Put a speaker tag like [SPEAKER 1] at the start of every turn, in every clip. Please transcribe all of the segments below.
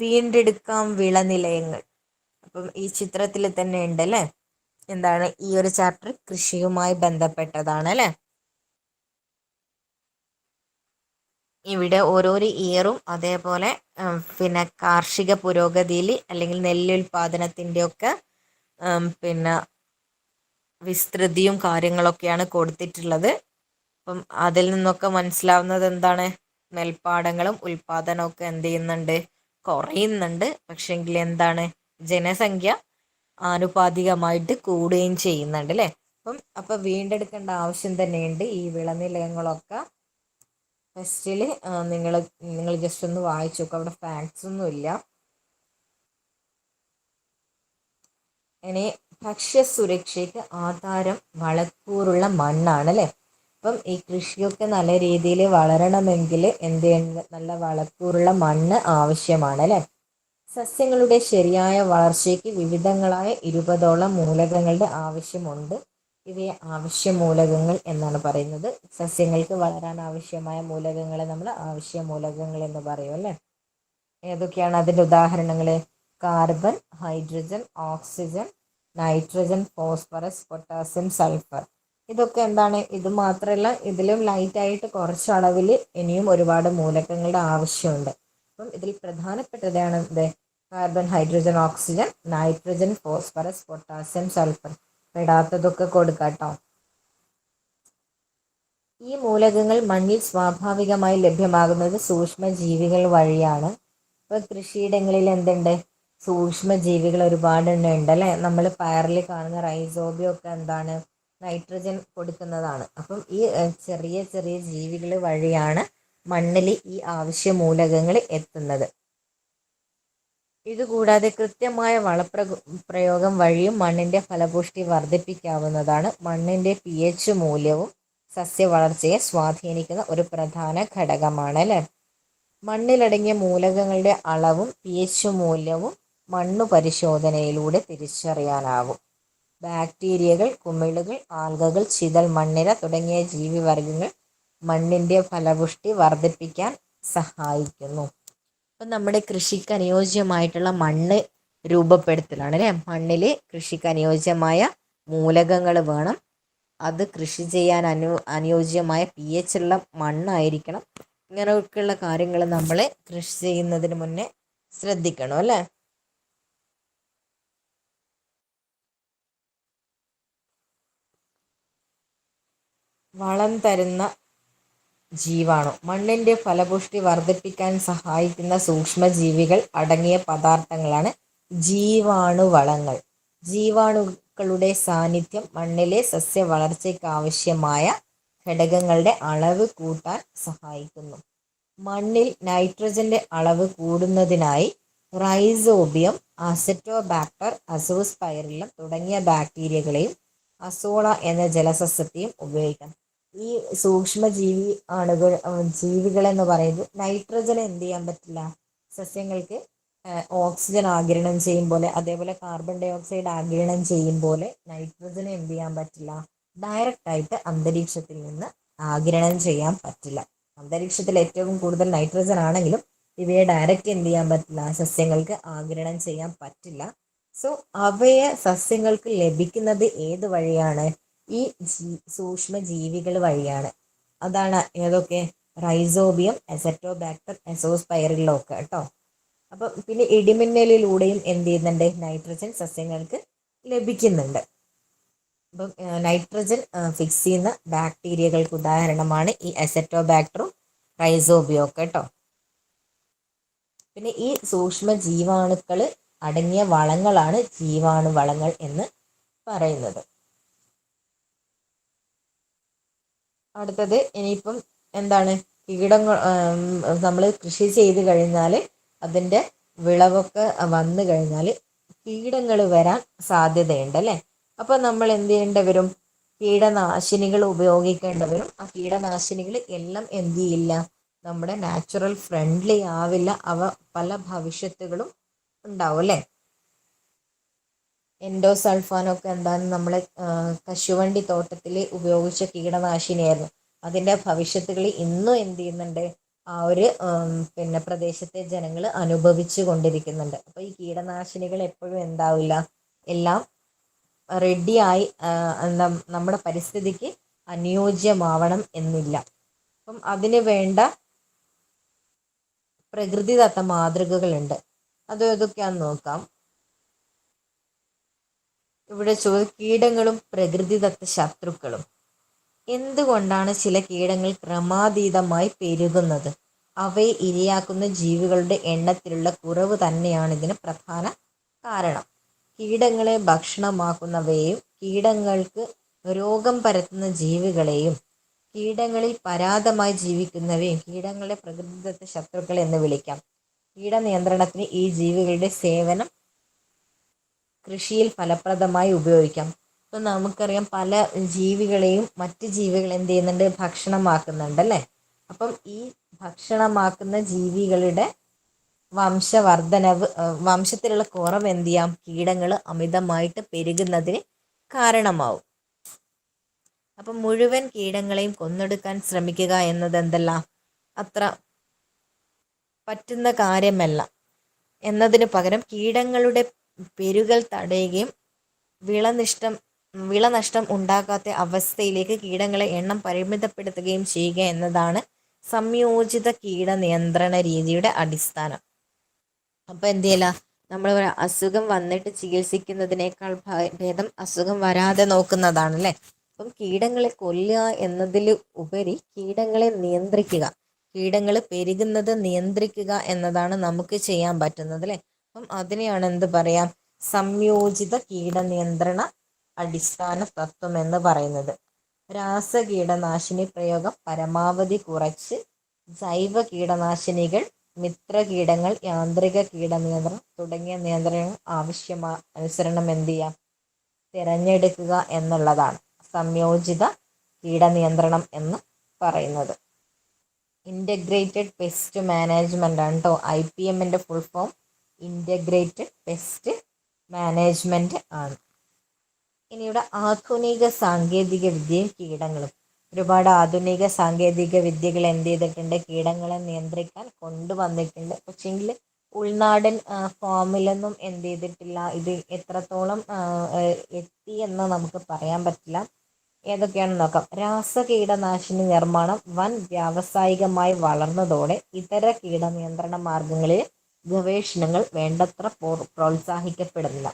[SPEAKER 1] വീണ്ടെടുക്കാം വിളനിലയങ്ങൾ. അപ്പം ഈ ചിത്രത്തിൽ തന്നെ ഉണ്ട് അല്ലേ, എന്താണ് ഈ ഒരു ചാപ്റ്റർ കൃഷിയുമായി ബന്ധപ്പെട്ടതാണ് അല്ലേ. ഇവിടെ ഓരോരോ ഇയറും അതേപോലെ പിന്നെ കാർഷിക പുരോഗതിയിൽ അല്ലെങ്കിൽ നെല്ലുൽപാദനത്തിൻ്റെ ഒക്കെ പിന്നെ വിസ്തൃതിയും കാര്യങ്ങളൊക്കെയാണ് കൊടുത്തിട്ടുള്ളത്. അപ്പം അതിൽ നിന്നൊക്കെ മനസ്സിലാവുന്നത് എന്താണ്, നെൽപ്പാടങ്ങളും ഉൽപാദനവും ഒക്കെ എന്ത് ചെയ്യുന്നുണ്ട്, കുറയുന്നുണ്ട്. പക്ഷെങ്കിൽ എന്താണ്, ജനസംഖ്യ ആനുപാതികമായിട്ട് കൂടുകയും ചെയ്യുന്നുണ്ട് അല്ലേ. അപ്പം വീണ്ടെടുക്കേണ്ട ആവശ്യം തന്നെയുണ്ട് ഈ വിളനിലങ്ങളൊക്കെ. ഫസ്റ്റിൽ നിങ്ങൾ ജസ്റ്റ് ഒന്ന് വായിച്ചു നോക്കുക, അവിടെ ഫാക്ട്സ് ഒന്നും ഇല്ല. ഇനി ഭക്ഷ്യസുരക്ഷയ്ക്ക് ആധാരം വളക്കൂറുള്ള മണ്ണാണ് അല്ലേ. അപ്പം ഈ കൃഷിയൊക്കെ നല്ല രീതിയിൽ വളരണമെങ്കിൽ എന്ത് ചെയ്യണം, നല്ല വളക്കൂറുള്ള മണ്ണ് ആവശ്യമാണ് അല്ലേ. സസ്യങ്ങളുടെ ശരിയായ വളർച്ചയ്ക്ക് വിവിധങ്ങളായ 20ഓളം മൂലകങ്ങളുടെ ആവശ്യമുണ്ട്. ഇവയെ ആവശ്യ മൂലകങ്ങൾ എന്നാണ് പറയുന്നത്. സസ്യങ്ങൾക്ക് വളരാൻ ആവശ്യമായ മൂലകങ്ങളെ നമ്മൾ ആവശ്യ മൂലകങ്ങൾ എന്ന് പറയും അല്ലേ. ഏതൊക്കെയാണ് അതിൻ്റെ ഉദാഹരണങ്ങൾ? Carbon, hydrogen, oxygen, nitrogen, phosphorus, potassium, sulphur. ഇതൊക്കെ എന്താണ്, ഇത് മാത്രമല്ല, ഇതിലും ലൈറ്റായിട്ട് കുറച്ച് അളവിൽ ഇനിയും ഒരുപാട് മൂലകങ്ങളുടെ ആവശ്യമുണ്ട്. അപ്പം ഇതിൽ പ്രധാനപ്പെട്ടതാണ് എന്ത്, carbon, hydrogen, oxygen, nitrogen, phosphorus, potassium, sulphur. പെടാത്തതൊക്കെ കൊടുക്കാട്ടോ. ഈ മൂലകങ്ങൾ മണ്ണിൽ സ്വാഭാവികമായി ലഭ്യമാകുന്നത് സൂക്ഷ്മജീവികൾ വഴിയാണ്. ഇപ്പോൾ കൃഷിയിടങ്ങളിൽ എന്തുണ്ട്, സൂക്ഷ്മജീവികൾ ഒരുപാട് ഉണ്ട് അല്ലേ. നമ്മൾ പയറിൽ കാണുന്ന റൈസോബിയം ഒക്കെ എന്താണ്, നൈട്രജൻ കൊടുക്കുന്നതാണ്. അപ്പം ഈ ചെറിയ ചെറിയ ജീവികൾ വഴിയാണ് മണ്ണിൽ ഈ ആവശ്യ മൂലകങ്ങൾ എത്തുന്നത്. ഇതുകൂടാതെ കൃത്യമായ പ്രയോഗം വഴിയും മണ്ണിൻ്റെ ഫലപുഷ്ടി വർദ്ധിപ്പിക്കാവുന്നതാണ്. മണ്ണിൻ്റെ pH മൂല്യവും സസ്യവളർച്ചയെ സ്വാധീനിക്കുന്ന ഒരു പ്രധാന ഘടകമാണ് അല്ലേ. മണ്ണിലടങ്ങിയ മൂലകങ്ങളുടെ അളവും pH മൂല്യവും മണ്ണു പരിശോധനയിലൂടെ തിരിച്ചറിയാനാവും. ബാക്ടീരിയകൾ, കുമിളുകൾ, ആൽഗകൾ, ചിതൽ മണ്ണിര തുടങ്ങിയ ജീവിവർഗങ്ങൾ മണ്ണിൻ്റെ ഫലപുഷ്ടി വർദ്ധിപ്പിക്കാൻ സഹായിക്കുന്നു. അപ്പം നമ്മുടെ കൃഷിക്ക് അനുയോജ്യമായിട്ടുള്ള മണ്ണ് രൂപപ്പെടുത്തലാണ് അല്ലേ. മണ്ണിൽ കൃഷിക്ക് അനുയോജ്യമായ മൂലകങ്ങൾ വേണം. അത് കൃഷി ചെയ്യാൻ അനുയോജ്യമായ pH ഉള്ള മണ്ണായിരിക്കണം. ഇങ്ങനെയൊക്കെയുള്ള കാര്യങ്ങൾ നമ്മൾ കൃഷി ചെയ്യുന്നതിന് മുന്നേ ശ്രദ്ധിക്കണം അല്ലേ. വളം തരുന്ന ജീവാണു. മണ്ണിൻ്റെ ഫലപുഷ്ടി വർദ്ധിപ്പിക്കാൻ സഹായിക്കുന്ന സൂക്ഷ്മജീവികൾ അടങ്ങിയ പദാർത്ഥങ്ങളാണ് ജീവാണുവളങ്ങൾ. ജീവാണുക്കളുടെ സാന്നിധ്യം മണ്ണിലെ സസ്യവളർച്ചയ്ക്ക് ആവശ്യമായ ഘടകങ്ങളുടെ അളവ് കൂട്ടാൻ സഹായിക്കുന്നു. മണ്ണിൽ നൈട്രജന്റെ അളവ് കൂടുന്നതിനായി റൈസോബിയം, അസറ്റോബാക്ടർ, അസോസ്പൈറില്ലം തുടങ്ങിയ ബാക്ടീരിയകളെയും അസോള എന്ന ജലസസ്യത്തെയും ഉപയോഗിക്കാം. ഈ ജീവികളെന്ന് പറയുന്നത് നൈട്രജൻ എന്ത് ചെയ്യാൻ പറ്റില്ല, സസ്യങ്ങൾക്ക് ഓക്സിജൻ ആഗിരണം ചെയ്യും പോലെ, അതേപോലെ കാർബൺ ഡൈ ഓക്സൈഡ് ആഗിരണം ചെയ്യും പോലെ നൈട്രജനെ എന്ത് ചെയ്യാൻ പറ്റില്ല, ഡയറക്റ്റ് ആയിട്ട് അന്തരീക്ഷത്തിൽ നിന്ന് ആഗിരണം ചെയ്യാൻ പറ്റില്ല. അന്തരീക്ഷത്തിൽ ഏറ്റവും കൂടുതൽ നൈട്രജൻ ആണെങ്കിലും ഇവയെ ഡയറക്റ്റ് എന്ത് ചെയ്യാൻ പറ്റില്ല, സസ്യങ്ങൾക്ക് ആഗിരണം ചെയ്യാൻ പറ്റില്ല. സോ അവയെ സസ്യങ്ങൾക്ക് ലഭിക്കുന്നത് ഏത് വഴിയാണ്, ഈ സൂക്ഷ്മജീവികൾ വഴിയാണ്. അതാണ് ഏതൊക്കെ, റൈസോബിയം, അസറ്റോബാക്ടർ, അസോസ്പൈറില്ലം ഒക്കെ കേട്ടോ. അപ്പം പിന്നെ ഇടിമിന്നലിലൂടെയും എന്ത് ചെയ്യുന്നുണ്ട്, നൈട്രജൻ സസ്യങ്ങൾക്ക് ലഭിക്കുന്നുണ്ട്. അപ്പം നൈട്രജൻ ഫിക്സ് ചെയ്യുന്ന ബാക്ടീരിയകൾക്ക് ഉദാഹരണമാണ് ഈ അസറ്റോബാക്ടറും റൈസോബിയം ഒക്കെ കേട്ടോ. പിന്നെ ഈ സൂക്ഷ്മ ജീവാണുക്കൾ അടങ്ങിയ വളങ്ങളാണ് ജീവാണു വളങ്ങൾ എന്ന് പറയുന്നത്. അടുത്തത് ഇനിയിപ്പം എന്താണ്, കീടങ്ങൾ നമ്മൾ കൃഷി ചെയ്ത് കഴിഞ്ഞാൽ അതിൻ്റെ വിളവൊക്കെ വന്നു കഴിഞ്ഞാൽ കീടങ്ങൾ വരാൻ സാധ്യതയുണ്ട് അല്ലേ. അപ്പം നമ്മൾ എന്ത് ചെയ്യേണ്ടി വരും, കീടനാശിനികൾ ഉപയോഗിക്കേണ്ടി വരും. ആ കീടനാശിനികൾ എല്ലാം എന്ത് ചെയ്യില്ല, നമ്മുടെ നാച്ചുറൽ ഫ്രണ്ട്ലി ആവില്ല. അവ പല ഭവിഷ്യത്തുകളും ഉണ്ടാവും അല്ലേ. എൻഡോസൾഫാനൊക്കെ എന്താണ്, നമ്മൾ കശുവണ്ടി തോട്ടത്തിൽ ഉപയോഗിച്ച കീടനാശിനിയായിരുന്നു. അതിൻ്റെ ഭവിഷ്യത്തുകൾ ഇന്നും എന്ത് ചെയ്യുന്നുണ്ട്, ആ ഒരു പിന്നെ പ്രദേശത്തെ ജനങ്ങൾ അനുഭവിച്ചു കൊണ്ടിരിക്കുന്നുണ്ട്. അപ്പോൾ ഈ കീടനാശിനികൾ എപ്പോഴും എന്താവില്ല, എല്ലാം റെഡിയായി നമ്മുടെ പരിസ്ഥിതിക്ക് അനുയോജ്യമാവണം എന്നില്ല. അപ്പം അതിന് വേണ്ട പ്രകൃതിദത്ത മാതൃകകളുണ്ട്. അത് ഏതൊക്കെയാന്ന് നോക്കാം. ഇവിടെ കീടങ്ങളും പ്രകൃതിദത്ത ശത്രുക്കളും. എന്തുകൊണ്ടാണ് ചില കീടങ്ങൾ ക്രമാതീതമായി പെരുകുന്നത്? അവയെ ഇരയാക്കുന്ന ജീവികളുടെ എണ്ണത്തിലുള്ള കുറവ് തന്നെയാണ് ഇതിന് പ്രധാന കാരണം. കീടങ്ങളെ ഭക്ഷണമാക്കുന്നവയെയും കീടങ്ങൾക്ക് രോഗം പരത്തുന്ന ജീവികളെയും കീടങ്ങളിൽ പരാതമായി ജീവിക്കുന്നവയും കീടങ്ങളുടെ പ്രകൃതിദത്ത ശത്രുക്കൾ എന്ന് വിളിക്കാം. കീടനിയന്ത്രണത്തിന് ഈ ജീവികളുടെ സേവനം കൃഷിയിൽ ഫലപ്രദമായി ഉപയോഗിക്കാം. ഇപ്പം നമുക്കറിയാം, പല ജീവികളെയും മറ്റ് ജീവികൾ എന്ത് ചെയ്യുന്നുണ്ട്, ഭക്ഷണമാക്കുന്നുണ്ട് അല്ലേ. അപ്പം ഈ ഭക്ഷണമാക്കുന്ന ജീവികളുടെ വംശത്തിലുള്ള കുറവ് എന്ത് ചെയ്യാം, കീടങ്ങൾ അമിതമായിട്ട് പെരുകുന്നതിന് കാരണമാവും. അപ്പം മുഴുവൻ കീടങ്ങളെയും കൊന്നൊടുക്കാൻ ശ്രമിക്കുക എന്നത് എന്തല്ല, അത്ര പറ്റുന്ന കാര്യമല്ല. എന്നതിന് പകരം കീടങ്ങളുടെ പെരുകൽ തടയുകയും വിളനഷ്ടം ഉണ്ടാകാത്ത അവസ്ഥയിലേക്ക് കീടങ്ങളെ എണ്ണം പരിമിതപ്പെടുത്തുകയും ചെയ്യുക എന്നതാണ് സംയോജിത കീടനിയന്ത്രണ രീതിയുടെ അടിസ്ഥാനം. അപ്പോൾ എന്ത് ചെയ്യില്ല, നമ്മൾ അസുഖം വന്നിട്ട് ചികിത്സിക്കുന്നതിനേക്കാൾ ഭേദം അസുഖം വരാതെ നോക്കുന്നതാണ് അല്ലേ. അപ്പം കീടങ്ങളെ കൊല്ലുക എന്നതിൽ ഉപരി കീടങ്ങളെ നിയന്ത്രിക്കുക, കീടങ്ങൾ പെരുകുന്നത് നിയന്ത്രിക്കുക എന്നതാണ് നമുക്ക് ചെയ്യാൻ പറ്റുന്നത് അല്ലേ. അപ്പം അതിനെയാണ് എന്ത് പറയാം, സംയോജിത കീടനിയന്ത്രണ അടിസ്ഥാന തത്വം എന്ന് പറയുന്നത്. രാസകീടനാശിനി പ്രയോഗം പരമാവധി കുറച്ച് ജൈവ കീടനാശിനികൾ, മിത്രകീടങ്ങൾ, യാന്ത്രിക കീടനിയന്ത്രണം തുടങ്ങിയ നിയന്ത്രണങ്ങൾ അനുസരണം എന്ത് ചെയ്യാം, തിരഞ്ഞെടുക്കുക എന്നുള്ളതാണ് സംയോജിത കീടനിയന്ത്രണം എന്ന് പറയുന്നത്. ഇൻ്റഗ്രേറ്റഡ് പെസ്റ്റ് മാനേജ്മെൻ്റ് ആണ് കേട്ടോ. IPMൻ്റെ full form integrated pest management ആണ്. ഇനിയുടെ ആധുനിക സാങ്കേതിക വിദ്യയും കീടങ്ങളും. ഒരുപാട് ആധുനിക സാങ്കേതിക വിദ്യകൾ എന്ത് ചെയ്തിട്ടുണ്ട്, കീടങ്ങളെ നിയന്ത്രിക്കാൻ കൊണ്ടുവന്നിട്ടുണ്ട്. പക്ഷേങ്കിൽ ഉൾനാടൻ ഫാമിലൊന്നും എന്ത് ചെയ്തിട്ടില്ല, ഇത് എത്രത്തോളം എത്തി എന്ന് നമുക്ക് പറയാൻ പറ്റില്ല. ഏതൊക്കെയാണെന്ന് നോക്കാം. രാസകീടനാശിനി നിർമ്മാണം വൻ വ്യാവസായികമായി വളർന്നതോടെ ഇതര കീടനിയന്ത്രണ മാർഗങ്ങളിൽ ഗവേഷണങ്ങൾ വേണ്ടത്ര പ്രോത്സാഹിക്കപ്പെടുന്നില്ല.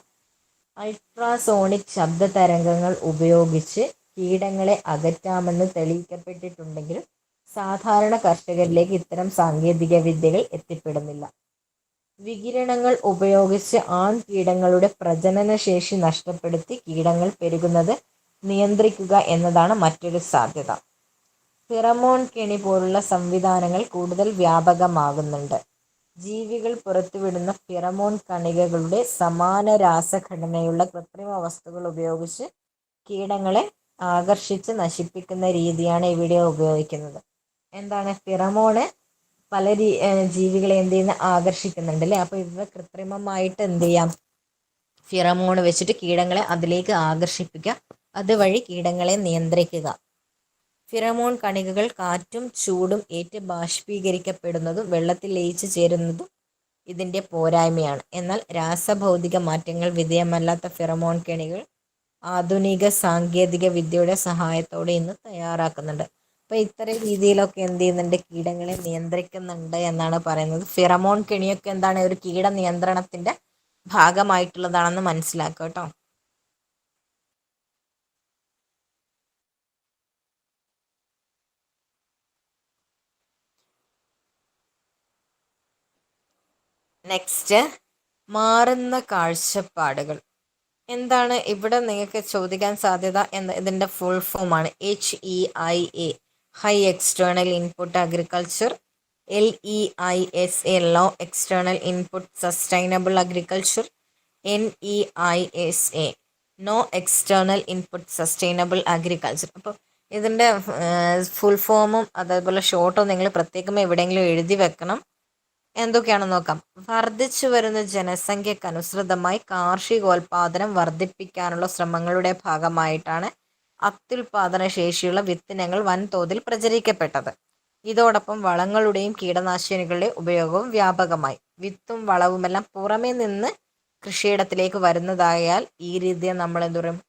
[SPEAKER 1] അൾട്രാസോണിക് ശബ്ദ തരംഗങ്ങൾ ഉപയോഗിച്ച് കീടങ്ങളെ അകറ്റാമെന്ന് തെളിയിക്കപ്പെട്ടിട്ടുണ്ടെങ്കിലും സാധാരണ കർഷകരിലേക്ക് ഇത്തരം സാങ്കേതിക വിദ്യകൾ എത്തിപ്പെടുന്നില്ല. വികിരണങ്ങൾ ഉപയോഗിച്ച് ആൺകീടങ്ങളുടെ പ്രജനനശേഷി നഷ്ടപ്പെടുത്തി കീടങ്ങൾ പെരുകുന്നത് നിയന്ത്രിക്കുക എന്നതാണ് മറ്റൊരു സാധ്യത. ഫിറമോൺ കെണി പോലുള്ള സംവിധാനങ്ങൾ കൂടുതൽ വ്യാപകമാകുന്നുണ്ട്. ജീവികൾ പുറത്തുവിടുന്ന ഫിറമോൺ കണികകളുടെ സമാന രാസഘടനയുള്ള കൃത്രിമ വസ്തുക്കൾ ഉപയോഗിച്ച് കീടങ്ങളെ ആകർഷിച്ച് നശിപ്പിക്കുന്ന രീതിയാണ് ഇവിടെ ഉപയോഗിക്കുന്നത്. എന്താണ് ഫിറമോണ്? പല ജീവികളെ എന്ത് ചെയ്യുന്ന ആകർഷിക്കുന്നുണ്ട് അല്ലേ. അപ്പോൾ ഇവ കൃത്രിമമായിട്ട് എന്ത് ചെയ്യാം, ഫിറമോൺ വെച്ചിട്ട് കീടങ്ങളെ അതിലേക്ക് ആകർഷിപ്പിക്കുക, അതുവഴി കീടങ്ങളെ നിയന്ത്രിക്കുക. ഫിറമോൺ കണികകൾ കാറ്റും ചൂടും ഏറ്റ് ബാഷ്പീകരിക്കപ്പെടുന്നതും വെള്ളത്തിൽ ലയിച്ചു ചേരുന്നതും ഇതിൻ്റെ പോരായ്മയാണ്. എന്നാൽ രാസഭൗതിക മാറ്റങ്ങൾ വിധേയമല്ലാത്ത ഫിറമോൺ കെണികൾ ആധുനിക സാങ്കേതിക വിദ്യയുടെ സഹായത്തോടെ ഇന്ന് തയ്യാറാക്കുന്നുണ്ട്. അപ്പോൾ ഇത്തരം രീതിയിലൊക്കെ എന്ത് ചെയ്യുന്നുണ്ട്, കീടങ്ങളെ നിയന്ത്രിക്കുന്നുണ്ട് എന്നാണ് പറയുന്നത്. ഫിറമോൺ കെണിയൊക്കെ എന്താണ്, ഒരു കീട നിയന്ത്രണത്തിൻ്റെ ഭാഗമായിട്ടുള്ളതാണെന്ന് മനസ്സിലാക്കുക കേട്ടോ. നെക്സ്റ്റ്, മാറുന്ന കാഴ്ചപ്പാടുകൾ. എന്താണ് ഇവിടെ നിങ്ങൾക്ക് ചോദിക്കാൻ സാധ്യത ഇതിൻ്റെ ഫുൾ ഫോമാണ്. HEIA high external input agriculture, LEISA low external input sustainable agriculture, NEISA no external input sustainable agriculture. അപ്പോൾ ഇതിൻ്റെ ഫുൾ ഫോമും അതേപോലെ ഷോർട്ടും നിങ്ങൾ പ്രത്യേകം എവിടെയെങ്കിലും എഴുതി വെക്കണം. എന്തൊക്കെയാണെന്ന് നോക്കാം. വർദ്ധിച്ചു വരുന്ന ജനസംഖ്യക്കനുസൃതമായി കാർഷികോൽപാദനം വർദ്ധിപ്പിക്കാനുള്ള ശ്രമങ്ങളുടെ ഭാഗമായിട്ടാണ് അത്യുൽപാദന ശേഷിയുള്ള വിത്തിനങ്ങൾ വൻതോതിൽ പ്രചരിക്കപ്പെട്ടത്. ഇതോടൊപ്പം വളങ്ങളുടെയും കീടനാശിനികളുടെയും ഉപയോഗവും വ്യാപകമായി. വിത്തും വളവുമെല്ലാം പുറമേ നിന്ന് കൃഷിയിടത്തിലേക്ക് വരുന്നതായാൽ ഈ രീതിയെ നമ്മൾ എന്ത് പറയും,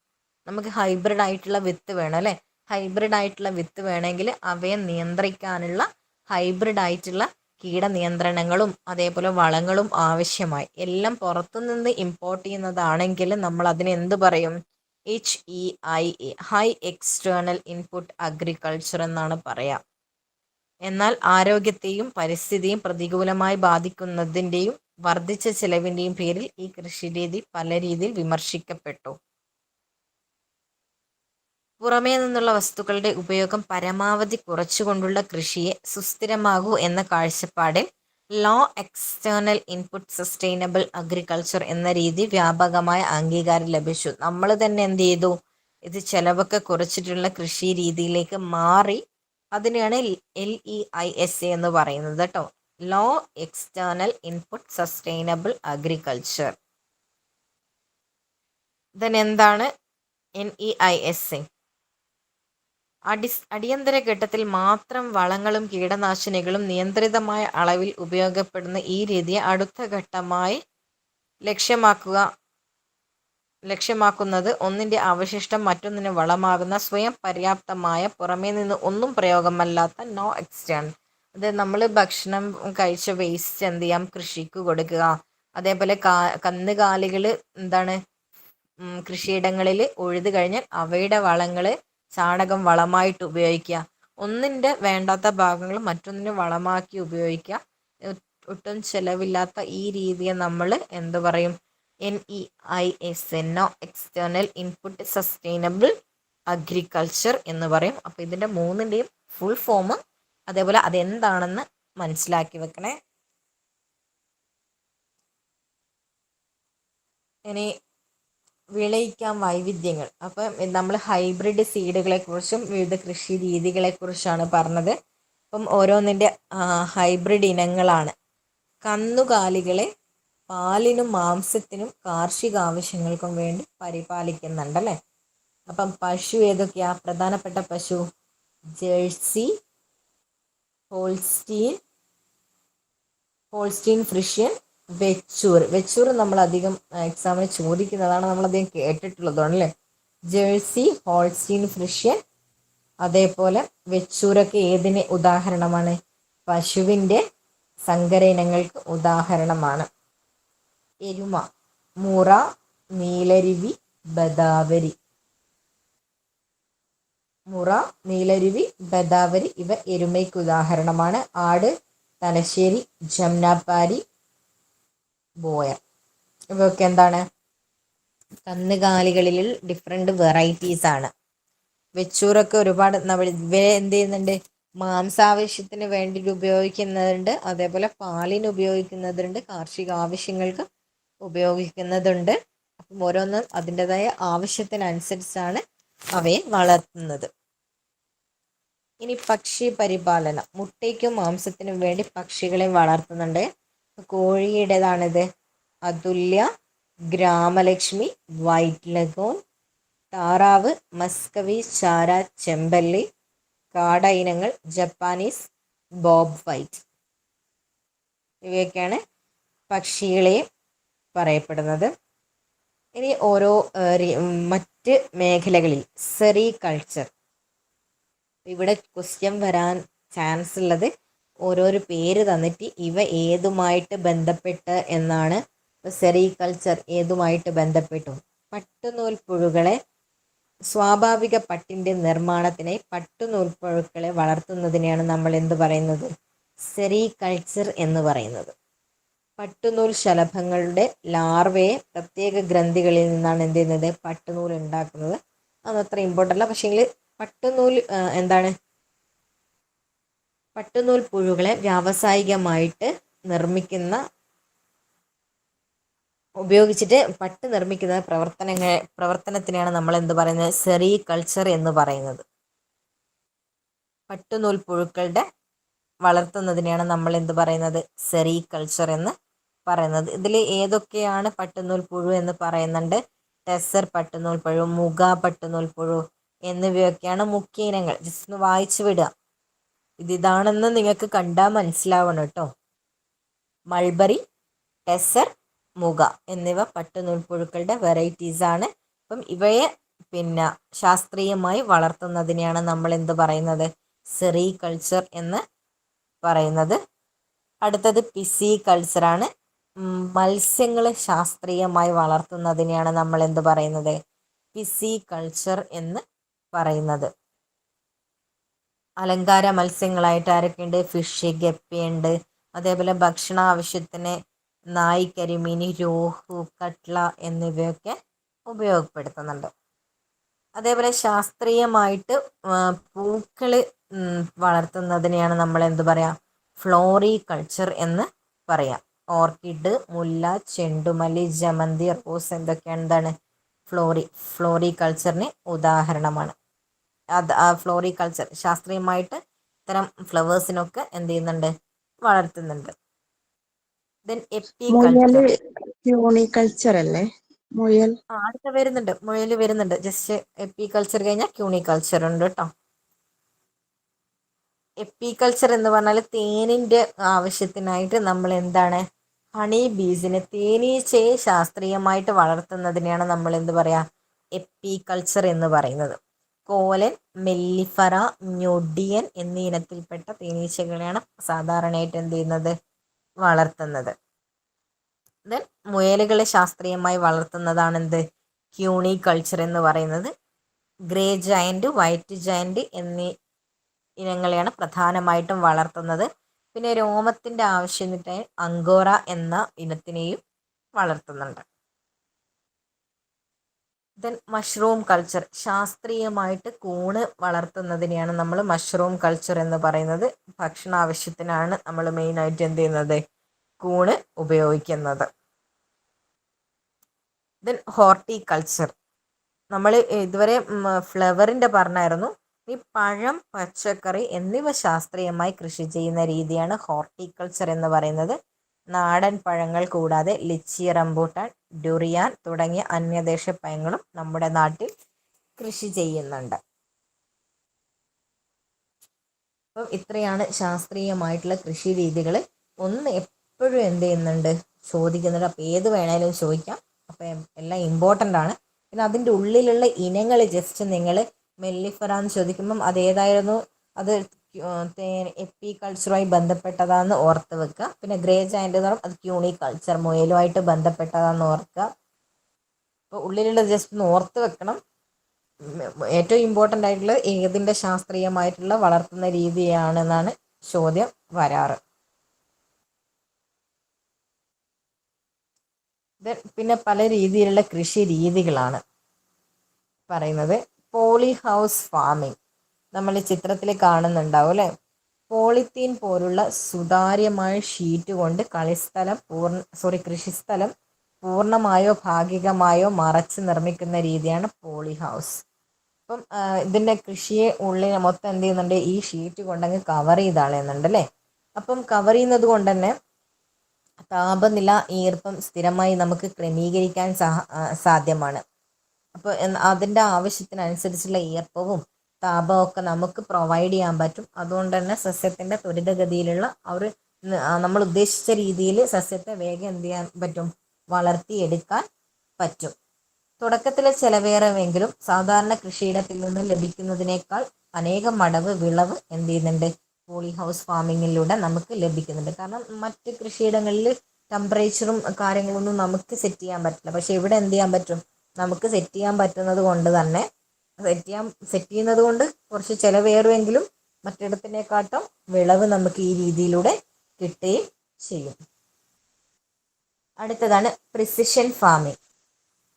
[SPEAKER 1] നമുക്ക് ഹൈബ്രിഡ് ആയിട്ടുള്ള വിത്ത് വേണം അല്ലേ. ഹൈബ്രിഡ് ആയിട്ടുള്ള വിത്ത് വേണമെങ്കിൽ അവയെ നിയന്ത്രിക്കാനുള്ള ഹൈബ്രിഡ് ആയിട്ടുള്ള കീടനിയന്ത്രണങ്ങളും അതേപോലെ വളങ്ങളും ആവശ്യമായി. എല്ലാം പുറത്തുനിന്ന് ഇമ്പോർട്ട് ചെയ്യുന്നതാണെങ്കിൽ നമ്മൾ അതിനെ എന്ത് പറയും, HEIA, high external input agriculture എന്നാണ് പറയാം. എന്നാൽ ആരോഗ്യത്തെയും പരിസ്ഥിതിയും പ്രതികൂലമായി ബാധിക്കുന്നതിൻ്റെയും വർദ്ധിച്ച ചെലവിൻ്റെയും പേരിൽ ഈ കൃഷിരീതി പല രീതിയിൽ വിമർശിക്കപ്പെട്ടു. പുറമേ നിന്നുള്ള വസ്തുക്കളുടെ ഉപയോഗം പരമാവധി കുറച്ചുകൊണ്ടുള്ള കൃഷിയെ സുസ്ഥിരമാകൂ എന്ന കാഴ്ചപ്പാടിൽ low external input sustainable agriculture എന്ന രീതി വ്യാപകമായ അംഗീകാരം ലഭിച്ചു. നമ്മൾ തന്നെ എന്ത് ചെയ്തു, ഇത് ചെലവൊക്കെ കുറച്ചിട്ടുള്ള കൃഷി രീതിയിലേക്ക് മാറി. അതിനെയാണ് LEISA എന്ന് പറയുന്നത് കേട്ടോ, low external input sustainable agriculture. Then എന്താണ് NEISA? അടിയന്തര ഘട്ടത്തിൽ മാത്രം വളങ്ങളും കീടനാശിനികളും നിയന്ത്രിതമായ അളവിൽ ഉപയോഗപ്പെടുന്ന ഈ രീതിയെ അടുത്ത ഘട്ടമായി ലക്ഷ്യമാക്കുന്നത് ഒന്നിൻ്റെ അവശിഷ്ടം മറ്റൊന്നിന് വളമാകുന്ന സ്വയം പര്യാപ്തമായ, പുറമേ നിന്ന് ഒന്നും പ്രയോഗമല്ലാത്ത നോ എക്സ്റ്റേണൽ. അത് നമ്മൾ ഭക്ഷണം കഴിച്ച വേസ്റ്റ് എന്ത് ചെയ്യാം, കൃഷിക്ക് കൊടുക്കുക. അതേപോലെ കന്നുകാലികൾ എന്താണ് കൃഷിയിടങ്ങളിൽ ഉഴുത് കഴിഞ്ഞാൽ അവയുടെ വളങ്ങൾ ചാണകം വളമായിട്ട് ഉപയോഗിക്കുക. ഒന്നിൻ്റെ വേണ്ടാത്ത ഭാഗങ്ങൾ മറ്റൊന്നിന് വളമാക്കി ഉപയോഗിക്കുക. ഒട്ടും ചിലവില്ലാത്ത ഈ രീതിയെ നമ്മൾ എന്ത് പറയും, NEISA, no external input sustainable agriculture എന്ന് പറയും. അപ്പോൾ ഇതിൻ്റെ മൂന്നിൻ്റെയും ഫുൾ ഫോം അതേപോലെ അതെന്താണെന്ന് മനസ്സിലാക്കി വെക്കണേ. ഇനി വിളയിക്കാം വൈവിധ്യങ്ങൾ. അപ്പം നമ്മൾ ഹൈബ്രിഡ് സീഡുകളെ കുറിച്ചും വിവിധ കൃഷി രീതികളെ കുറിച്ചാണ് പറഞ്ഞത്. അപ്പം ഓരോന്നിൻ്റെ ഹൈബ്രിഡ് ഇനങ്ങളാണ്. കന്നുകാലികളെ പാലിനും മാംസത്തിനും കാർഷിക ആവശ്യങ്ങൾക്കും വേണ്ടി പരിപാലിക്കുന്നുണ്ടല്ലേ. അപ്പം പശു ഏതൊക്കെയാ പ്രധാനപ്പെട്ട പശു? ജേഴ്സി, ഹോൾസ്റ്റീൻ ഫ്രിഷ്യൻ, വെച്ചൂർ നമ്മൾ അധികം എക്സാമിന് ചോദിക്കുന്നതാണ്, നമ്മളധികം കേട്ടിട്ടുള്ളതാണ്. ജേഴ്സി, ഹോൾസ്റ്റീൻ ഫ്രിഷ്യൻ, അതേപോലെ വെച്ചൂരൊക്കെ ഏതിന് ഉദാഹരണമാണ്? പശുവിൻ്റെ സങ്കര ഇനങ്ങൾക്ക് ഉദാഹരണമാണ്. എരുമ, മുറ, നീലരുവി, ബദാവരി ഇവ എരുമയ്ക്ക് ഉദാഹരണമാണ്. ആട്, തലശ്ശേരി, ജംനാപാരി, ബോയർ ഇവയൊക്കെ എന്താണ്? കന്നുകാലികളിൽ ഡിഫറെൻറ്റ് വെറൈറ്റീസ് ആണ്. വെച്ചൂറൊക്കെ ഒരുപാട് എന്ത് ചെയ്യുന്നുണ്ട്, മാംസാവശ്യത്തിന് വേണ്ടിയിട്ട് ഉപയോഗിക്കുന്നതുണ്ട്, അതേപോലെ പാലിന് ഉപയോഗിക്കുന്നതുണ്ട്, കാർഷിക ആവശ്യങ്ങൾക്ക് ഉപയോഗിക്കുന്നതുണ്ട്. അപ്പം ഓരോന്നും അതിൻ്റെതായ ആവശ്യത്തിനനുസരിച്ചാണ് അവയെ വളർത്തുന്നത്. ഇനി പക്ഷി പരിപാലനം. മുട്ടയ്ക്കും മാംസത്തിനും വേണ്ടി പക്ഷികളെ വളർത്തുന്നുണ്ട്. കോഴിയുടേതാണിത് അതുല്യ, ഗ്രാമലക്ഷ്മി, വൈറ്റ് ലഗോൺ. താറാവ് മസ്കവി, ചാര, ചെമ്പല്ലി. കാട ഇനങ്ങൾ ജപ്പാനീസ്, ബോബ് വൈറ്റ്. ഇവയൊക്കെയാണ് പക്ഷികളെ പറയപ്പെടുന്നത്. ഇനി ഓരോ മറ്റ് മേഖലകളിൽ സെറികൾച്ചർ. ഇവിടെ ക്വസ്റ്റ്യൻ വരാൻ ചാൻസ് ഉള്ളത് ഓരോരോ പേര് തന്നിട്ട് ഇവ ഏതുമായിട്ട് ബന്ധപ്പെട്ട് എന്നാണ്. സെറികൾച്ചർ ഏതുമായിട്ട് ബന്ധപ്പെട്ടു? പട്ടുനൂൽപ്പുഴുകളെ സ്വാഭാവിക പട്ടിൻ്റെ നിർമ്മാണത്തിനായി പട്ടുനൂൽപ്പുഴുക്കളെ വളർത്തുന്നതിനെയാണ് നമ്മൾ എന്ത് പറയുന്നത്? സെറികൾച്ചർ എന്ന് പറയുന്നത്. പട്ടുനൂൽ ശലഭങ്ങളുടെ ലാർവയെ പ്രത്യേക ഗ്രന്ഥികളിൽ നിന്നാണ് എന്ത് ചെയ്യുന്നത്? പട്ടുനൂൽ ഉണ്ടാക്കുന്നത്. അതത്ര ഇമ്പോർട്ടൻ്റ് അല്ല. പക്ഷേങ്കിൽ പട്ടുനൂൽ പട്ടുനൂൽ പുഴുകളെ വ്യാവസായികമായിട്ട് ഉപയോഗിച്ചിട്ട് പട്ട് നിർമ്മിക്കുന്ന പ്രവർത്തനത്തിനെയാണ് നമ്മൾ എന്ത് പറയുന്നത്? സെറികൾച്ചർ എന്ന് പറയുന്നത്. പട്ടുനൂൽ പുഴുക്കളുടെ വളർത്തുന്നതിനെയാണ് നമ്മൾ എന്ത് പറയുന്നത്? സെറികൾച്ചർ എന്ന് പറയുന്നത്. ഇതിൽ ഏതൊക്കെയാണ് പട്ടുനൂൽ പുഴു എന്ന് പറയുന്നുണ്ട്? ടെസർ പട്ടുനൂൽ പുഴു, മുഗ പട്ടുനൂൽ പുഴു എന്നിവയൊക്കെയാണ് മുഖ്യ ഇനങ്ങൾ. ജസ്റ്റ് ഒന്ന് വായിച്ചു വിടുക. ഇതാണെന്ന് നിങ്ങൾക്ക് കണ്ടാൽ മനസ്സിലാവണം കേട്ടോ. മൾബറി, ടെസർ, മുഗ എന്നിവ പട്ടുനൂൽപ്പുഴുക്കളുടെ വെറൈറ്റീസാണ്. അപ്പം ഇവയെ പിന്നെ ശാസ്ത്രീയമായി വളർത്തുന്നതിനെയാണ് നമ്മൾ എന്ത് പറയുന്നത്? സെറികൾച്ചർ എന്ന് പറയുന്നത്. അടുത്തത് പിസി കൾച്ചറാണ്. മത്സ്യങ്ങൾ ശാസ്ത്രീയമായി വളർത്തുന്നതിനെയാണ് നമ്മൾ എന്ത് പറയുന്നത്? പിസി കൾച്ചർ എന്ന് പറയുന്നത്. അലങ്കാര മത്സ്യങ്ങളായിട്ട് ആരൊക്കെയുണ്ട്? ഫിഷ്, ഗപ്പിയുണ്ട്. അതേപോലെ ഭക്ഷണ ആവശ്യത്തിന് നായ്, കരിമീൻ, രോഹു, കട്ട്ള എന്നിവയൊക്കെ ഉപയോഗപ്പെടുത്തുന്നുണ്ട്. അതേപോലെ ശാസ്ത്രീയമായിട്ട് പൂക്കൾ വളർത്തുന്നതിനെയാണ് നമ്മൾ എന്ത് പറയാം? ഫ്ലോറികൾച്ചർ എന്ന് പറയാം. ഓർക്കിഡ്, മുല്ല, ചെണ്ടുമല്ലി, ജമന്തി, റോസ് എന്തൊക്കെയാണ് എന്താണ്? ഫ്ലോറികൾച്ചറിന് ഉദാഹരണമാണ്. ഫ്ലോറികൾച്ചർ ശാസ്ത്രീയമായിട്ട് ഇത്തരം ഫ്ലവേഴ്സിനൊക്കെ എന്ത് ചെയ്യുന്നുണ്ട്? വളർത്തുന്നുണ്ട്. ദെൻ എപ്പികൾച്ചർ.
[SPEAKER 2] ക്യൂണിക്കൾച്ചർ അല്ലേ? മുയൽ
[SPEAKER 1] അടുത്ത വരുന്നുണ്ട്, മുയൽ വരുന്നുണ്ട്. ജസ്റ്റ് എപ്പികൾച്ചർ കഴിഞ്ഞാൽ ക്യൂണിക്കൾച്ചർ ഉണ്ട് കേട്ടോ. എപ്പികൾച്ചർ എന്ന് പറഞ്ഞാൽ തേനിൻ്റെ ആവശ്യത്തിനായിട്ട് നമ്മൾ എന്താണ്? ഹണി ബീസിനെ, തേനീച്ചയെ ശാസ്ത്രീയമായിട്ട് വളർത്തുന്നതിനെയാണ് നമ്മൾ എന്ത് പറയാ? എപ്പികൾച്ചർ എന്ന് പറയുന്നത്. കോലൻ, മെല്ലിഫറ, ഞൊടിയൻ എന്നീ ഇനത്തിൽപ്പെട്ട തേനീച്ചകളെയാണ് സാധാരണയായിട്ട് എന്ത് ചെയ്യുന്നത്? വളർത്തുന്നത്. ദെൻ മുയലുകളെ ശാസ്ത്രീയമായി വളർത്തുന്നതാണ് എന്ത്? ക്യൂണിക്കൾച്ചർ എന്ന് പറയുന്നത്. ഗ്രേ ജയന്റ്, വൈറ്റ് ജയന്റ് എന്നീ ഇനങ്ങളെയാണ് പ്രധാനമായിട്ടും വളർത്തുന്നത്. പിന്നെ രോമത്തിൻ്റെ ആവശ്യത്തിനായി അങ്കോറ എന്ന ഇനത്തിനെയും വളർത്തുന്നുണ്ട്. Then mushroom culture. ശാസ്ത്രീയമായിട്ട് കൂണ് വളർത്തുന്നതിനെയാണ് നമ്മൾ മഷ്റൂം കൾച്ചർ എന്ന് പറയുന്നത്. ഭക്ഷണ ആവശ്യത്തിനാണ് നമ്മൾ മെയിനായിട്ട് എന്ത് ചെയ്യുന്നത്? കൂണ് ഉപയോഗിക്കുന്നത്. Then horticulture. നമ്മൾ ഇതുവരെ ഫ്ലവറിൻ്റെ പറഞ്ഞായിരുന്നു. ഈ പഴം, പച്ചക്കറി എന്നിവ ശാസ്ത്രീയമായി കൃഷി ചെയ്യുന്ന രീതിയാണ് ഹോർട്ടികൾച്ചർ എന്ന് പറയുന്നത്. നാടൻ പഴങ്ങൾ കൂടാതെ ലിച്ചി, റംബൂട്ടാൻ, ഡുറിയാൻ തുടങ്ങിയ അന്യദേശ പഴങ്ങളും നമ്മുടെ നാട്ടിൽ കൃഷി ചെയ്യുന്നുണ്ട്. അപ്പം ഇത്രയാണ് ശാസ്ത്രീയമായിട്ടുള്ള കൃഷി രീതികൾ. ഒന്ന് എപ്പോഴും എന്ത് ചെയ്യുന്നുണ്ട്? ചോദിക്കുന്നുണ്ട്. അപ്പോൾ ഏത് വേണേലും ചോദിക്കാം. അപ്പം എല്ലാം ഇമ്പോർട്ടൻ്റ് ആണ്. പിന്നെ അതിൻ്റെ ഉള്ളിലുള്ള ഇനങ്ങൾ ജസ്റ്റ് നിങ്ങൾ മെല്ലിഫറാന്ന് ചോദിക്കുമ്പം അതേതായിരുന്നു, അത് എപ്പികൾച്ചറുമായി ബന്ധപ്പെട്ടതാണെന്ന് ഓർത്ത് വെക്കുക. പിന്നെ ഗ്രേ ജയൻ്റ് എന്ന് പറഞ്ഞാൽ അത് ക്യൂണിക്കൾച്ചർ, മുയലുമായിട്ട് ബന്ധപ്പെട്ടതാണെന്ന് ഓർക്കുക. അപ്പോൾ ഉള്ളിലുള്ള ജസ്റ്റ് ഒന്ന് ഓർത്ത് വെക്കണം. ഏറ്റവും ഇമ്പോർട്ടൻ്റ് ആയിട്ടുള്ളത് ഏതിൻ്റെ ശാസ്ത്രീയമായിട്ടുള്ള വളർത്തുന്ന രീതിയാണെന്നാണ് ചോദ്യം വരാറ്. പിന്നെ പല രീതിയിലുള്ള കൃഷി രീതികളാണ് പറയുന്നത്. പോളി ഹൗസ് ഫാമിംഗ് നമ്മൾ ചിത്രത്തിൽ കാണുന്നുണ്ടാവും അല്ലേ? പോളിത്തീൻ പോലുള്ള സുതാര്യമായ ഷീറ്റ് കൊണ്ട് കൃഷിസ്ഥലം പൂർണ്ണമായോ ഭാഗികമായോ മറച്ച് നിർമ്മിക്കുന്ന രീതിയാണ് പോളി ഹൗസ്. അപ്പം ഇതിൻ്റെ കൃഷിയെ ഉള്ളിൽ മൊത്തം എന്ത് ചെയ്യുന്നുണ്ട്? ഈ ഷീറ്റ് കൊണ്ടങ്ങ് കവർ ചെയ്താളുന്നുണ്ട് അല്ലേ? അപ്പം കവർ ചെയ്യുന്നത് കൊണ്ട് തന്നെ താപനില, ഈർപ്പം സ്ഥിരമായി നമുക്ക് ക്രമീകരിക്കാൻ സാധ്യമാണ്. അപ്പോൾ അതിൻ്റെ ആവശ്യത്തിനനുസരിച്ചുള്ള ഈർപ്പവും താപവും ഒക്കെ നമുക്ക് പ്രൊവൈഡ് ചെയ്യാൻ പറ്റും. അതുകൊണ്ട് തന്നെ സസ്യത്തിൻ്റെ ത്വരിതഗതിയിലുള്ള നമ്മൾ ഉദ്ദേശിച്ച രീതിയിൽ സസ്യത്തെ വേഗം എന്ത് ചെയ്യാൻ പറ്റും? വളർത്തിയെടുക്കാൻ പറ്റും. തുടക്കത്തിലെ ചിലവേറെങ്കിലും സാധാരണ കൃഷിയിടത്തിൽ നിന്ന് ലഭിക്കുന്നതിനേക്കാൾ അനേകം മടങ്ങ് വിളവ് എന്ത് ചെയ്യുന്നുണ്ട്? പോളി ഹൗസ് ഫാമിങ്ങിലൂടെ നമുക്ക് ലഭിക്കുന്നുണ്ട്. കാരണം മറ്റ് കൃഷിയിടങ്ങളിൽ ടെമ്പറേച്ചറും കാര്യങ്ങളൊന്നും നമുക്ക് സെറ്റ് ചെയ്യാൻ പറ്റില്ല. പക്ഷെ ഇവിടെ എന്ത് ചെയ്യാൻ പറ്റും? നമുക്ക് സെറ്റ് ചെയ്യാൻ പറ്റുന്നത് കൊണ്ട് തന്നെ സെറ്റ് ചെയ്യുന്നത് കൊണ്ട് കുറച്ച് ചിലവേറുമെങ്കിലും മറ്റിടത്തിനെക്കാട്ടും വിളവ് നമുക്ക് ഈ രീതിയിലൂടെ കിട്ടുകയും ചെയ്യും. അടുത്തതാണ് പ്രിസിഷൻ ഫാമിംഗ്.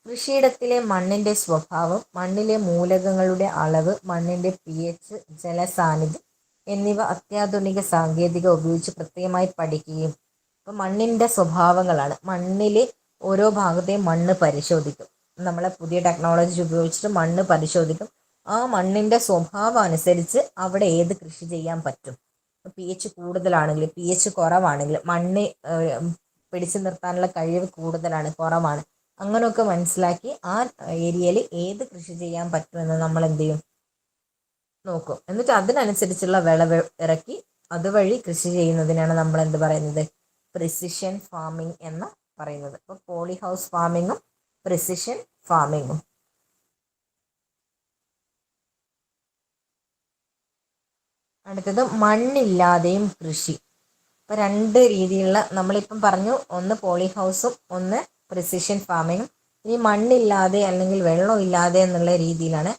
[SPEAKER 1] കൃഷിയിടത്തിലെ മണ്ണിൻ്റെ സ്വഭാവം, മണ്ണിലെ മൂലകങ്ങളുടെ അളവ്, മണ്ണിൻ്റെ pH, ജലസാന്നിധ്യം എന്നിവ അത്യാധുനിക സാങ്കേതിക ഉപയോഗിച്ച് കൃത്യമായി പഠിക്കുകയും, ഇപ്പം മണ്ണിൻ്റെ സ്വഭാവങ്ങളാണ്. മണ്ണിൽ ഓരോ ഭാഗത്തെയും മണ്ണ് പരിശോധിക്കും. നമ്മളെ പുതിയ ടെക്നോളജി ഉപയോഗിച്ചിട്ട് മണ്ണ് പരിശോധിക്കും. ആ മണ്ണിൻ്റെ സ്വഭാവം അനുസരിച്ച് അവിടെ ഏത് കൃഷി ചെയ്യാൻ പറ്റും. pH കൂടുതലാണെങ്കിൽ, pH കുറവാണെങ്കിൽ, മണ്ണ് പിടിച്ചു നിർത്താനുള്ള കഴിവ് കൂടുതലാണ്, കുറവാണ്, അങ്ങനെയൊക്കെ മനസ്സിലാക്കി ആ ഏരിയയിൽ ഏത് കൃഷി ചെയ്യാൻ പറ്റുമെന്ന് നമ്മൾ എന്ത് ചെയ്യും? നോക്കും. എന്നിട്ട് അതിനനുസരിച്ചുള്ള വിളവ് ഇറക്കി അതുവഴി കൃഷി ചെയ്യുന്നതിനാണ് നമ്മൾ എന്ത് പറയുന്നത്, പ്രിസിഷൻ ഫാമിംഗ് എന്ന് പറയുന്നത്. അപ്പോൾ പോളി ഹൗസ് ഫാമിങ്ങും പ്രിസിഷൻ ഫാമിങ്ങും. അടുത്തത് മണ്ണില്ലാതെയും കൃഷി. ഇപ്പം രണ്ട് രീതിയിലുള്ള, നമ്മളിപ്പം പറഞ്ഞു, ഒന്ന് പോളി ഹൗസും ഒന്ന് പ്രിസിഷൻ ഫാമിങ്ങും. ഇനി മണ്ണില്ലാതെ അല്ലെങ്കിൽ വെള്ളമില്ലാതെ എന്നുള്ള രീതിയിലാണ്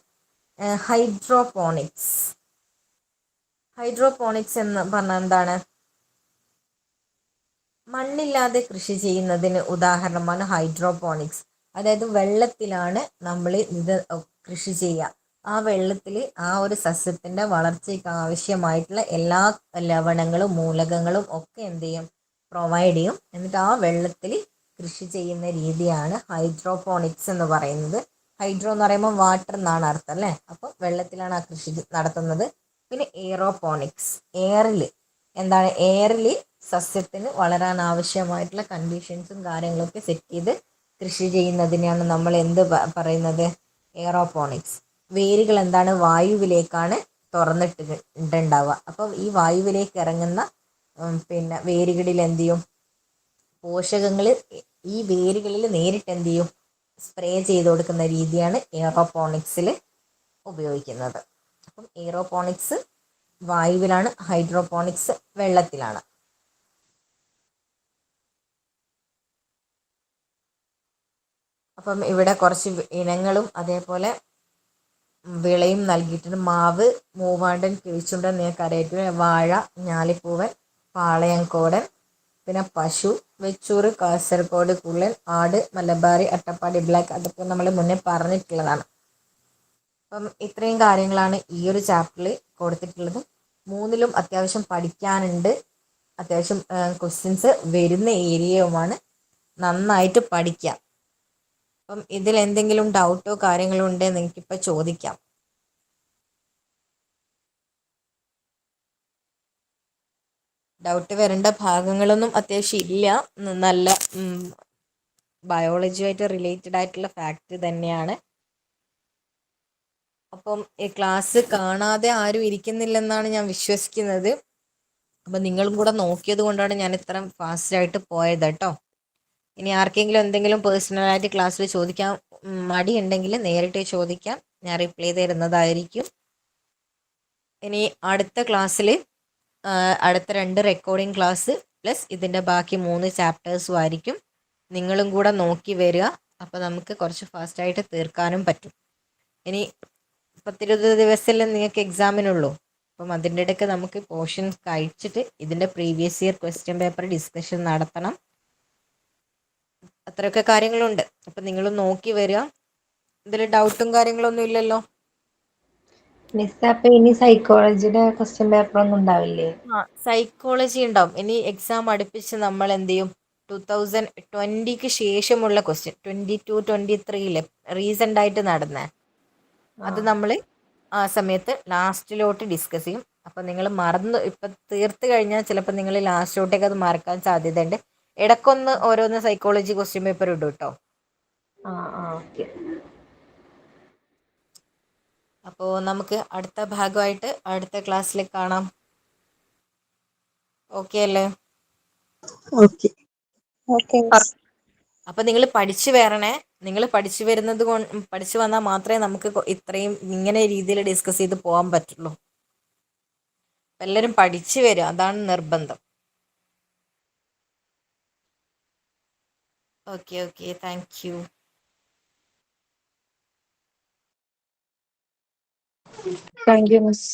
[SPEAKER 1] ഹൈഡ്രോപോണിക്സ്. ഹൈഡ്രോപോണിക്സ് എന്ന് പറഞ്ഞാൽ എന്താണ്? മണ്ണില്ലാതെ കൃഷി ചെയ്യുന്നതിന് ഉദാഹരണമാണ് ഹൈഡ്രോപോണിക്സ്. അതായത് വെള്ളത്തിലാണ് നമ്മൾ ഇത് കൃഷി ചെയ്യുക. ആ വെള്ളത്തിൽ ആ ഒരു സസ്യത്തിൻ്റെ വളർച്ചയ്ക്ക് ആവശ്യമായിട്ടുള്ള എല്ലാ ലവണങ്ങളും മൂലകങ്ങളും ഒക്കെ എന്ത് ചെയ്യും, പ്രൊവൈഡ് ചെയ്യും. എന്നിട്ട് ആ വെള്ളത്തിൽ കൃഷി ചെയ്യുന്ന രീതിയാണ് ഹൈഡ്രോപോണിക്സ് എന്ന് പറയുന്നത്. ഹൈഡ്രോ എന്ന് പറയുമ്പോൾ വാട്ടർ എന്നാണ് അർത്ഥം അല്ലേ. അപ്പോൾ വെള്ളത്തിലാണ് ആ കൃഷി നടത്തുന്നത്. പിന്നെ എയറോപോണിക്സ്, എയറിൽ എന്താണ്, എയറിൽ സസ്യത്തിന് വളരാൻ ആവശ്യമായിട്ടുള്ള കണ്ടീഷൻസും കാര്യങ്ങളൊക്കെ സെറ്റ് ചെയ്ത് കൃഷി ചെയ്യുന്നതിനെയാണ് നമ്മൾ എന്ത് പറയുന്നത്, എയറോപോണിക്സ്. വേരുകൾ എന്താണ്, വായുവിലേക്കാണ് തുറന്നിട്ടുണ്ടാവുക. അപ്പം ഈ വായുവിലേക്ക് ഇറങ്ങുന്ന പിന്നെ വേരുകളിൽ എന്ത് ചെയ്യും, പോഷകങ്ങൾ ഈ വേരുകളിൽ നേരിട്ട് എന്ത് ചെയ്യും, സ്പ്രേ ചെയ്ത് കൊടുക്കുന്ന രീതിയാണ് എയറോപോണിക്സിൽ ഉപയോഗിക്കുന്നത്. അപ്പം എയറോപോണിക്സ് വായുവിലാണ്, ഹൈഡ്രോപോണിക്സ് വെള്ളത്തിലാണ്. അപ്പം ഇവിടെ കുറച്ച് ഇനങ്ങളും അതേപോലെ വിളയും നൽകിയിട്ടുണ്ട്. മാവ്, മൂവാണ്ടൻ, കിളിച്ചുണ്ടൻ, കരയറ്റൂർ, വാഴ, ഞാലിപ്പൂവൻ, പാളയംകോടൻ, പിന്നെ പശു, വെച്ചൂറ്, കാസർഗോഡ് കുള്ളൻ, ആട്, മലബാറി, അട്ടപ്പാടി ബ്ലാക്ക്. അതൊക്കെ നമ്മൾ മുന്നേ പറഞ്ഞിട്ടുള്ളതാണ്. അപ്പം ഇത്രയും കാര്യങ്ങളാണ് ഈ ഒരു ചാപ്റ്ററിൽ കൊടുത്തിട്ടുള്ളത്. മൂന്നിലും അത്യാവശ്യം പഠിക്കാനുണ്ട്, അത്യാവശ്യം ക്വസ്റ്റ്യൻസ് വരുന്ന ഏരിയയുമാണ്. നന്നായിട്ട് പഠിക്കാം. അപ്പം ഇതിൽ എന്തെങ്കിലും ഡൗട്ടോ കാര്യങ്ങളോ ഉണ്ടെങ്കിൽ നിങ്ങൾക്കിപ്പോൾ ചോദിക്കാം. ഡൗട്ട് വരേണ്ട ഭാഗങ്ങളൊന്നും അത്യാവശ്യം ഇല്ല. നല്ല ബയോളജിയുമായിട്ട് റിലേറ്റഡ് ആയിട്ടുള്ള ഫാക്റ്റ് തന്നെയാണ്. അപ്പം ഈ ക്ലാസ് കാണാതെ ആരും ഇരിക്കുന്നില്ലെന്നാണ് ഞാൻ വിശ്വസിക്കുന്നത്. അപ്പം നിങ്ങളും കൂടെ നോക്കിയത് കൊണ്ടാണ് ഞാൻ ഇത്ര ഫാസ്റ്റായിട്ട് പോയത് കേട്ടോ. ഇനി ആർക്കെങ്കിലും എന്തെങ്കിലും പേഴ്സണലായിട്ട് ക്ലാസ്സിൽ ചോദിക്കാൻ മടിയുണ്ടെങ്കിൽ നേരിട്ട് ചോദിക്കാം, ഞാൻ റിപ്ലൈ തരുന്നതായിരിക്കും. ഇനി അടുത്ത ക്ലാസ്സിൽ അടുത്ത 2 റെക്കോർഡിംഗ് ക്ലാസ് പ്ലസ് ഇതിൻ്റെ ബാക്കി 3 ചാപ്റ്റേഴ്സും ആയിരിക്കും. നിങ്ങളും കൂടെ നോക്കി വരിക. അപ്പോൾ നമുക്ക് കുറച്ച് ഫാസ്റ്റായിട്ട് തീർക്കാനും പറ്റും. ഇനി 10-20 ദിവസമല്ലേ നിങ്ങൾക്ക് എക്സാമിനുള്ളൂ. അപ്പം അതിൻ്റെ ഇടയ്ക്ക് നമുക്ക് പോർഷൻ കഴിച്ചിട്ട് ഇതിൻ്റെ previous year question paper discussion നടത്തണം. അത്രയൊക്കെ കാര്യങ്ങളുണ്ട്. അപ്പം നിങ്ങൾ നോക്കി വരിക. ഇതിൽ ഡൗട്ടും കാര്യങ്ങളൊന്നും ഇല്ലല്ലോ?
[SPEAKER 3] മിസ്, അപ്പൊ ഇനി സൈക്കോളജിയുടെ ക്വസ്റ്റ്യൻ പേപ്പർ ഒന്നും ഉണ്ടാവില്ലേ?
[SPEAKER 1] സൈക്കോളജി ഉണ്ടാവും. ഇനി എക്സാം അടുപ്പിച്ച് നമ്മൾ എന്ത് ചെയ്യും, 2020 ശേഷമുള്ള ക്വസ്റ്റ്യൻ, 22-23 റീസെൻ്റ് ആയിട്ട് നടന്നേ, അത് നമ്മൾ ആ സമയത്ത് ലാസ്റ്റിലോട്ട് ഡിസ്കസ് ചെയ്യും. അപ്പം നിങ്ങൾ മറന്ന് ഇപ്പം തീർത്ത് കഴിഞ്ഞാൽ ചിലപ്പോൾ നിങ്ങൾ ലാസ്റ്റിലോട്ടേക്ക് അത് മറക്കാൻ സാധ്യതയുണ്ട്. ഇടയ്ക്കൊന്ന് ഓരോന്ന് സൈക്കോളജി ക്വസ്റ്റ്യൻ പേപ്പർ ഇടും കേട്ടോ.
[SPEAKER 3] ഓക്കെ.
[SPEAKER 1] അപ്പോൾ നമുക്ക് അടുത്ത ഭാഗമായിട്ട് അടുത്ത ക്ലാസ്സിൽ കാണാം. ഓക്കെ അല്ലേ?
[SPEAKER 2] ഓക്കെ. ഓക്കെ.
[SPEAKER 1] അപ്പം നിങ്ങൾ പഠിച്ചു വരണേ. നിങ്ങൾ പഠിച്ചു വരുന്നത് പഠിച്ചു വന്നാൽ മാത്രമേ നമുക്ക് ഇത്രയും ഇങ്ങനെ രീതിയിൽ ഡിസ്കസ് ചെയ്ത് പോകാൻ പറ്റുള്ളൂ. എല്ലാവരും പഠിച്ചു വരിക, അതാണ് നിർബന്ധം. Okay, thank you.
[SPEAKER 2] Thank you miss.